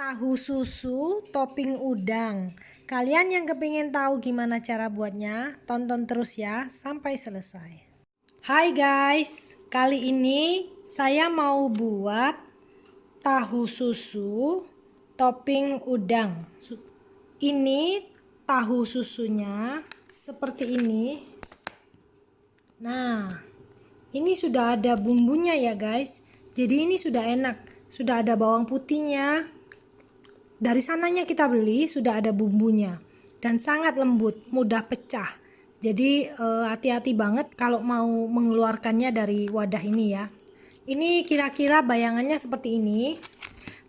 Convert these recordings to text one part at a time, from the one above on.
Tahu susu topping udang. Kalian yang kepingin tahu gimana cara buatnya, tonton terus ya sampai selesai. Hai guys, kali ini saya mau buat tahu susu topping udang. Ini tahu susunya seperti ini. Nah, ini sudah ada bumbunya ya guys. Jadi ini sudah enak, sudah ada bawang putihnya. Dari sananya kita beli sudah ada bumbunya dan sangat lembut, mudah pecah. Jadi hati-hati banget kalau mau mengeluarkannya dari wadah ini ya. Ini kira-kira bayangannya seperti ini.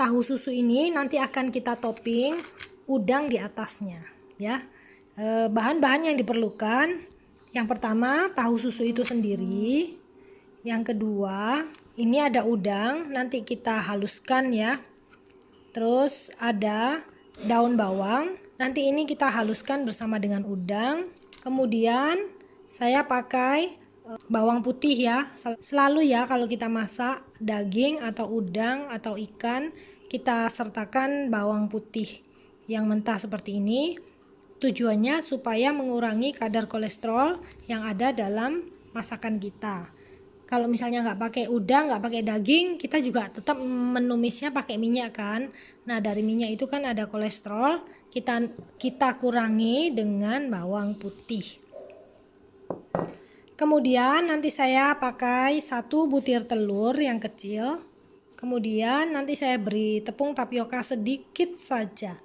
Tahu susu ini nanti akan kita topping udang di atasnya ya. Bahan-bahan yang diperlukan, yang pertama tahu susu itu sendiri. Yang kedua, ini ada udang, nanti kita haluskan ya. Terus ada daun bawang, nanti ini kita haluskan bersama dengan udang. Kemudian saya pakai bawang putih ya. Selalu ya kalau kita masak daging atau udang atau ikan, kita sertakan bawang putih yang mentah seperti ini. Tujuannya supaya mengurangi kadar kolesterol yang ada dalam masakan kita. Kalau misalnya nggak pakai udang, nggak pakai daging, kita juga tetap menumisnya pakai minyak kan. Nah dari minyak itu kan ada kolesterol, kita kurangi dengan bawang putih. Kemudian nanti saya pakai 1 butir telur yang kecil. Kemudian nanti saya beri tepung tapioka sedikit saja.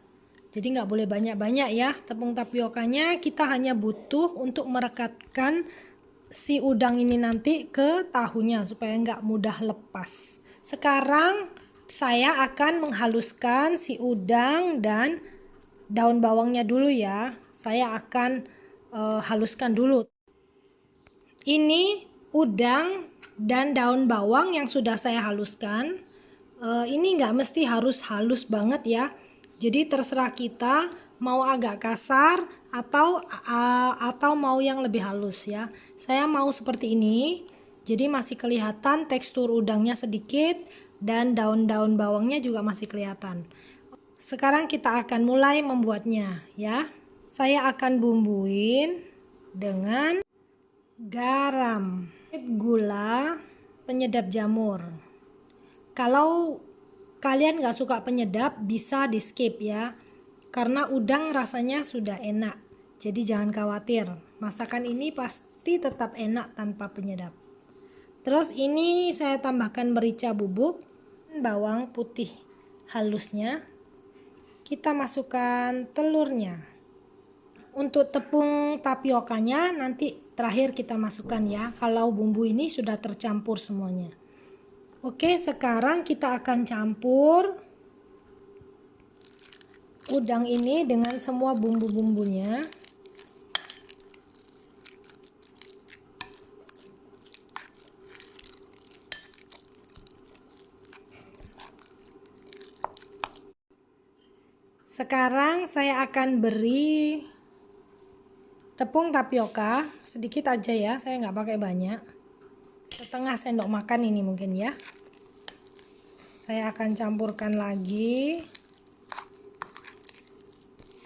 Jadi nggak boleh banyak-banyak ya. Tepung tapiokanya kita hanya butuh untuk merekatkan si udang ini nanti ke tahunya supaya nggak mudah lepas. Sekarang saya akan menghaluskan si udang dan daun bawangnya dulu ya. Saya akan haluskan dulu. Ini udang dan daun bawang yang sudah saya haluskan. Ini nggak mesti harus halus banget ya. Jadi terserah kita mau agak kasar atau mau yang lebih halus ya. Saya mau seperti ini. Jadi masih kelihatan tekstur udangnya sedikit dan daun-daun bawangnya juga masih kelihatan. Sekarang kita akan mulai membuatnya ya. Saya akan bumbuin dengan garam, gula, penyedap jamur. Kalau kalian nggak suka penyedap bisa di skip ya. Karena udang rasanya sudah enak. Jadi jangan khawatir, masakan ini pasti tetap enak tanpa penyedap. Terus ini saya tambahkan merica bubuk, bawang putih halusnya. Kita masukkan telurnya. Untuk tepung tapiokanya nanti terakhir kita masukkan ya. Kalau bumbu ini sudah tercampur semuanya. Oke, sekarang kita akan campur udang ini dengan semua bumbu-bumbunya. Sekarang saya akan beri tepung tapioka sedikit aja ya, saya nggak pakai banyak. Setengah sendok makan ini mungkin ya. Saya akan campurkan lagi.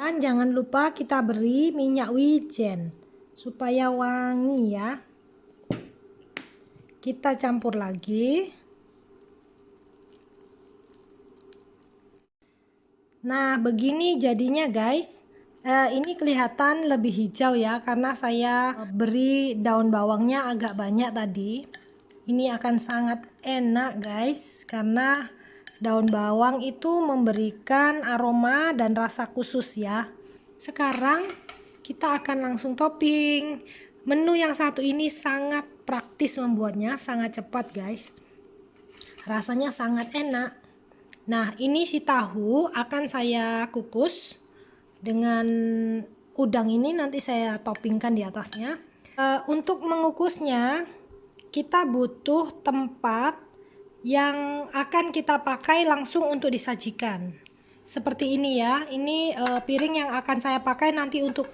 Dan jangan lupa kita beri minyak wijen supaya wangi ya. Kita campur lagi. Nah begini jadinya guys. Ini kelihatan lebih hijau ya karena saya beri daun bawangnya agak banyak tadi. Ini akan sangat enak guys karena daun bawang itu memberikan aroma dan rasa khusus ya. Sekarang kita akan langsung topping. Menu yang satu ini sangat praktis membuatnya, sangat cepat guys. Rasanya sangat enak. Nah ini si tahu akan saya kukus dengan udang ini, nanti saya toppingkan di atasnya. Untuk mengukusnya kita butuh tempat yang akan kita pakai langsung untuk disajikan. Seperti ini ya, ini piring yang akan saya pakai nanti untuk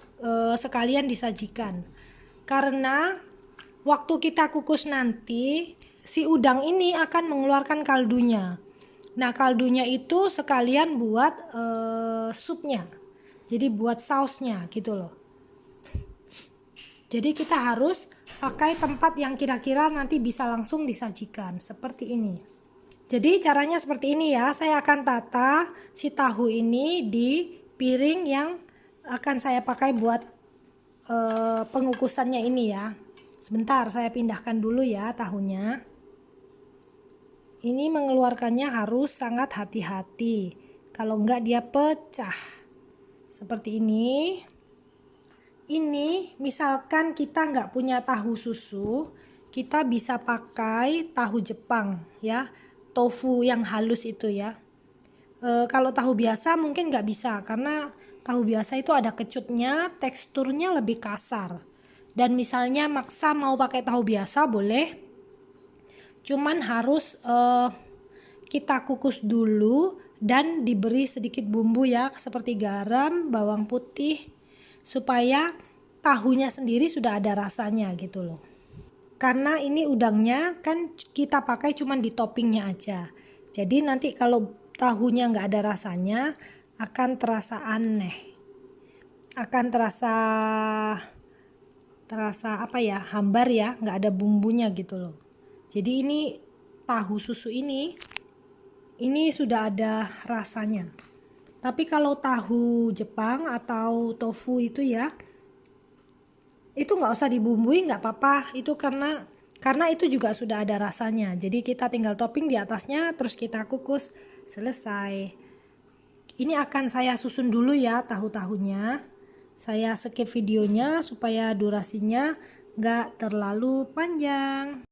sekalian disajikan. Karena waktu kita kukus nanti si udang ini akan mengeluarkan kaldunya. Nah, kaldunya itu sekalian buat supnya. Jadi buat sausnya gitu loh. Jadi kita harus pakai tempat yang kira-kira nanti bisa langsung disajikan seperti ini. Jadi caranya seperti ini ya. Saya akan tata si tahu ini di piring yang akan saya pakai buat pengukusannya ini ya. Sebentar, saya pindahkan dulu ya tahunya. Ini mengeluarkannya harus sangat hati-hati. Kalau enggak dia pecah. Seperti ini. Ini misalkan kita nggak punya tahu susu, kita bisa pakai tahu Jepang ya, tofu yang halus itu ya. Kalau tahu biasa mungkin nggak bisa karena tahu biasa itu ada kecutnya, teksturnya lebih kasar. Dan misalnya maksa mau pakai tahu biasa boleh, cuman harus kita kukus dulu dan diberi sedikit bumbu ya, seperti garam, bawang putih, supaya tahunya sendiri sudah ada rasanya gitu loh. Karena ini udangnya kan kita pakai cuman di toppingnya aja. Jadi nanti kalau tahunya nggak ada rasanya akan terasa aneh. Akan terasa apa ya, hambar ya, nggak ada bumbunya gitu loh. Jadi ini tahu susu ini sudah ada rasanya. Tapi kalau tahu Jepang atau tofu itu ya, itu nggak usah dibumbui, nggak apa-apa. Itu karena itu juga sudah ada rasanya. Jadi kita tinggal topping di atasnya, terus kita kukus, selesai. Ini akan saya susun dulu ya tahu-tahunya. Saya skip videonya supaya durasinya nggak terlalu panjang.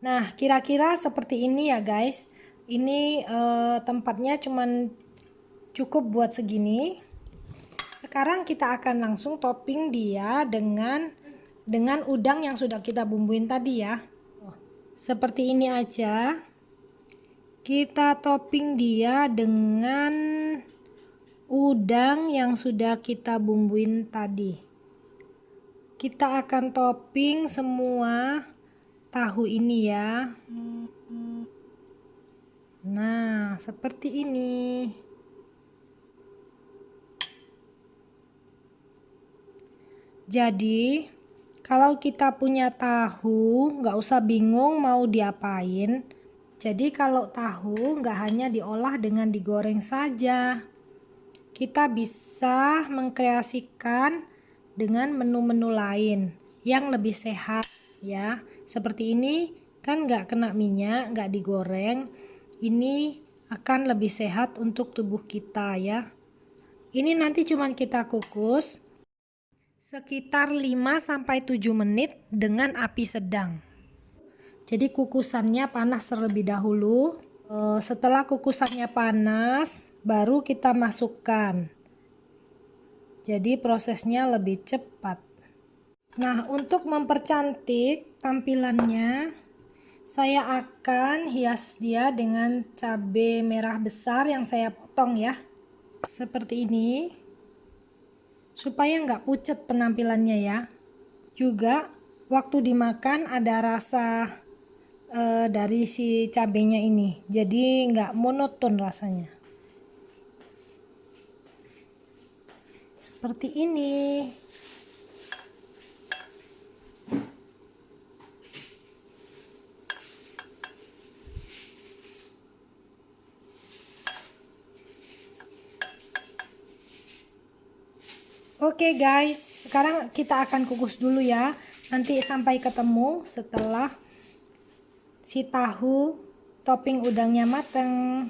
Nah, kira-kira seperti ini ya guys. Ini tempatnya cuman cukup buat segini. Sekarang kita akan langsung topping dia dengan udang yang sudah kita bumbuin tadi ya. Seperti ini aja. Kita topping dia dengan udang yang sudah kita bumbuin tadi. Kita akan topping semua tahu ini ya. Nah, seperti ini. Jadi kalau kita punya tahu nggak usah bingung mau diapain. Jadi kalau tahu nggak hanya diolah dengan digoreng saja, kita bisa mengkreasikan dengan menu-menu lain yang lebih sehat ya. Seperti ini kan nggak kena minyak, nggak digoreng. Ini akan lebih sehat untuk tubuh kita ya. Ini nanti cuman kita kukus sekitar 5-7 menit dengan api sedang. Jadi kukusannya panas terlebih dahulu. Setelah kukusannya panas, baru kita masukkan. Jadi prosesnya lebih cepat. Nah, untuk mempercantik tampilannya, saya akan hias dia dengan cabai merah besar yang saya potong ya. Seperti ini. Supaya nggak pucat penampilannya ya. Juga waktu dimakan ada rasa dari si cabenya ini, jadi nggak monoton rasanya. Seperti ini. Oke guys, sekarang kita akan kukus dulu ya. Nanti sampai ketemu setelah si tahu topping udangnya mateng.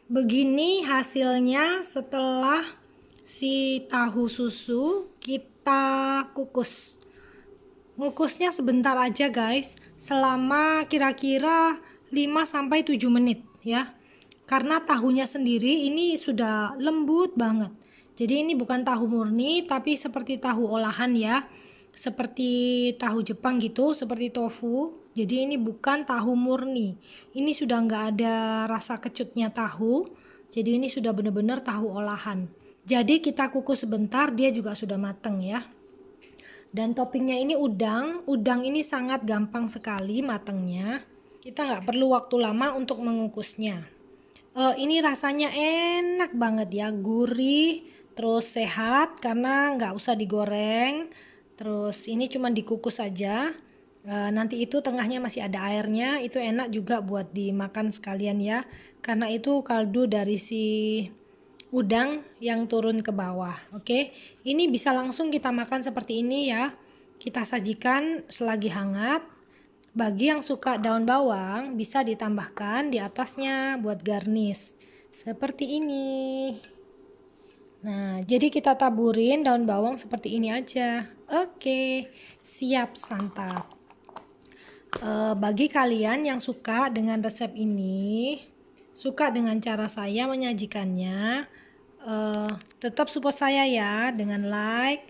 Begini hasilnya setelah si tahu susu kita kukus. Ngukusnya sebentar aja guys, selama kira-kira 5-7 menit ya. Karena tahunya sendiri ini sudah lembut banget. Jadi ini bukan tahu murni tapi seperti tahu olahan ya. Seperti tahu Jepang gitu, seperti tofu. Jadi ini bukan tahu murni. Ini sudah nggak ada rasa kecutnya tahu. Jadi ini sudah benar-benar tahu olahan. Jadi kita kukus sebentar, dia juga sudah matang ya. Dan toppingnya ini udang. Udang ini sangat gampang sekali matangnya. Kita nggak perlu waktu lama untuk mengukusnya. Ini rasanya enak banget ya, gurih, terus sehat karena nggak usah digoreng. Terus ini cuma dikukus aja. Nanti itu tengahnya masih ada airnya, itu enak juga buat dimakan sekalian ya. Karena itu kaldu dari si udang yang turun ke bawah. Oke, ini bisa langsung kita makan seperti ini ya. Kita sajikan selagi hangat. Bagi yang suka daun bawang, bisa ditambahkan di atasnya buat garnish. Seperti ini. Nah, jadi kita taburin daun bawang seperti ini aja. Oke, siap santap. Bagi kalian yang suka dengan resep ini, suka dengan cara saya menyajikannya, tetap support saya ya dengan like,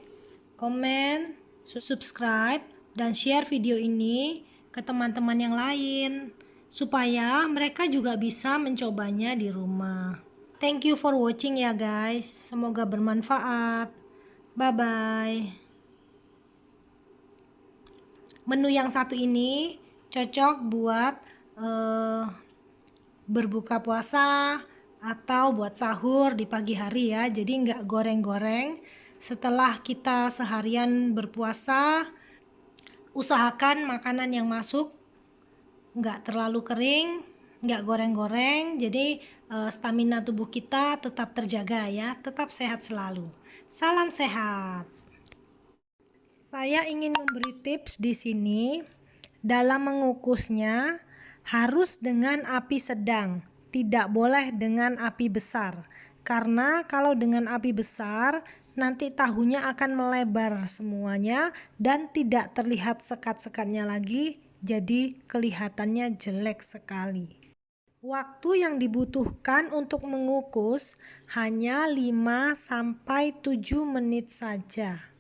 komen, subscribe, dan share video ini ke teman-teman yang lain supaya mereka juga bisa mencobanya di rumah. Thank you for watching ya guys. Semoga bermanfaat. Bye bye. Menu yang satu ini cocok buat berbuka puasa atau buat sahur di pagi hari ya. Jadi nggak goreng-goreng. Setelah kita seharian berpuasa, usahakan makanan yang masuk nggak terlalu kering, nggak goreng-goreng. Jadi stamina tubuh kita tetap terjaga ya. Tetap sehat selalu. Salam sehat. Saya ingin memberi tips di sini. Dalam mengukusnya harus dengan api sedang, tidak boleh dengan api besar. Karena kalau dengan api besar, nanti tahunya akan melebar semuanya dan tidak terlihat sekat-sekatnya lagi, jadi kelihatannya jelek sekali. Waktu yang dibutuhkan untuk mengukus hanya 5-7 menit saja.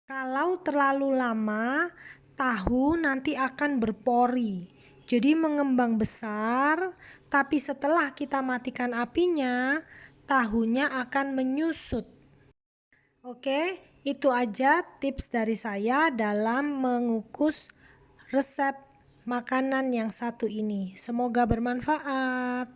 Kalau terlalu lama, tahu nanti akan berpori, jadi mengembang besar, tapi setelah kita matikan apinya, tahunya akan menyusut. Oke, itu aja tips dari saya dalam mengukus resep makanan yang satu ini. Semoga bermanfaat.